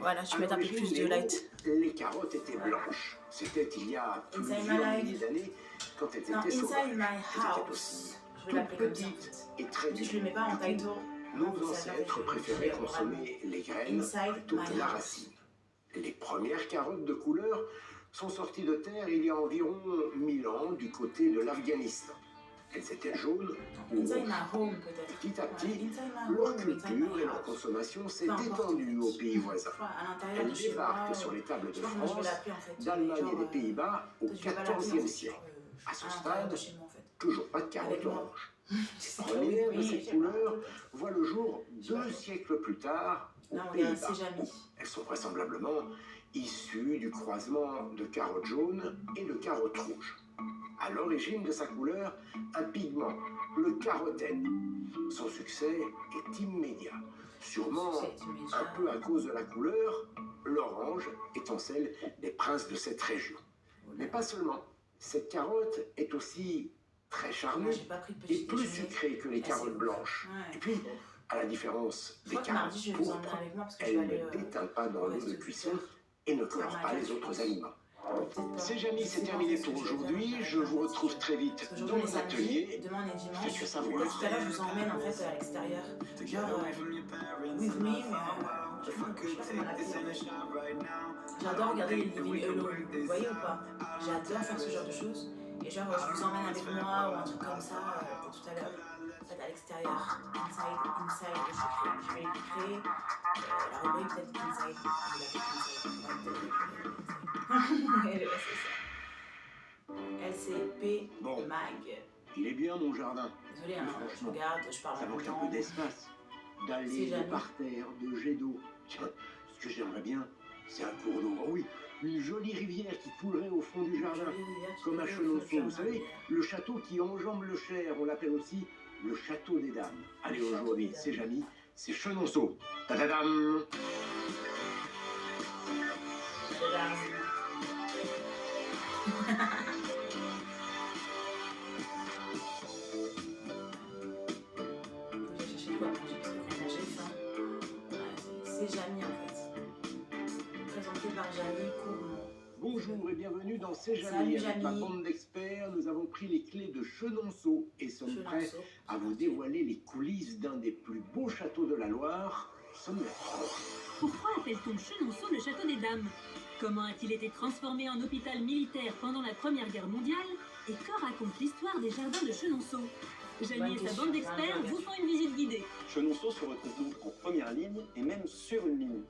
Voilà, je À vais mettre un peu l'origine, plus de les light. les carottes étaient blanches. C'était il y a Inside my plusieurs life. milliers d'années, quand elles Non, étaient Inside sauvages. my Elles étaient aussi house. Je vais toutes l'appeler comme ça en petites fait. et très Si je le mets pas en dures. Du title, coup, nos ancêtres préféraient consommer les graines Inside plutôt my que la house. racine. Les premières carottes de couleur sont sorties de terre il y a environ 1000 ans du côté de l'Afghanistan. Elles étaient jaunes ou Inside my rouges. home peut-être. Petit à petit, Inside my leur home, inside culture my et leur house. consommation s'est Peu importe, étendue en fait. aux pays voisins. À l'intérieur Elles de chez moi. débarquent sur les tables de Je sais pas comment je vais France, l'appeler en fait. d'Allemagne Genre, et des Pays-Bas au peut-être je vais pas l'appeler, en XIVe fait, siècle. genre, À ce à l'intérieur de stade, chez moi en fait. toujours pas de carottes Avec moi. oranges. C'est Première de oui, cette je sais couleur pas. voit le jour Je sais pas. 2 siècles plus tard aux Là, on regarde, Pays-Bas. c'est jamais. Elles sont vraisemblablement issues du croisement de carottes jaunes et de carottes rouges. À l'origine de sa couleur, un pigment, le carotène. Son succès est immédiat, sûrement un peu à cause de la couleur, l'orange étant celle des princes de cette région. Mais pas seulement. Cette carotte est aussi très charnue et plus sucrée que les carottes blanches. Et puis, à la différence des carottes pourpres, elle ne déteint pas dans l'eau de cuisson et ne colore pas les autres aliments. C'est Jamie, c'est terminé pour aujourd'hui. Je vous retrouve très vite dans mon atelier. Demain on est dimanche. Qu'est-ce que ça vous Tout à l'heure, je vous emmène en fait à l'extérieur. Genre, with me, mais je sais pas comment l'appeler. J'adore regarder les Living Alone, vous voyez ou pas? J'adore faire ce genre de choses. Et genre, je vous emmène avec moi ou un truc comme ça tout à l'heure. En fait, à l'extérieur. Inside, je vais créer la rubrique peut-être Inside. LCP Bon. Mag. Il est bien mon jardin. Désolé, hein, je Franchement, regarde, je parle ça en manque même un temps. peu d'espace, C'est d'allées, de jamais. parterres, de jets d'eau. Tiens, ce que j'aimerais bien, c'est un cours d'eau. Oh oui, une jolie rivière qui coulerait au fond du jardin. Comme à Chenonceau, vous savez, le château qui enjambe le Cher, on l'appelle aussi le château des dames. Allez, aujourd'hui, c'est Jamie, c'est Chenonceau. Tadadam! J'ai cherché quoi manger parce que quand j'ai faim. C'est Jamie en fait. Présenté par Jamie Courmont. Bonjour et bienvenue dans C'est Salut, Jamie. Avec ma Jamie. bande d'experts, nous avons pris les clés de Chenonceau et sommes prêts Chenonceau. à vous dévoiler les coulisses d'un des plus beaux châteaux de la Loire, Sommet. Pourquoi appelle-t-on Chenonceau le château des dames? Comment a-t-il été transformé en hôpital militaire pendant la Première Guerre mondiale? Et que raconte l'histoire des jardins de Chenonceau? Jamie et sa bande d'experts vous font une visite guidée. Chenonceau se retrouve donc en première ligne et même sur une ligne.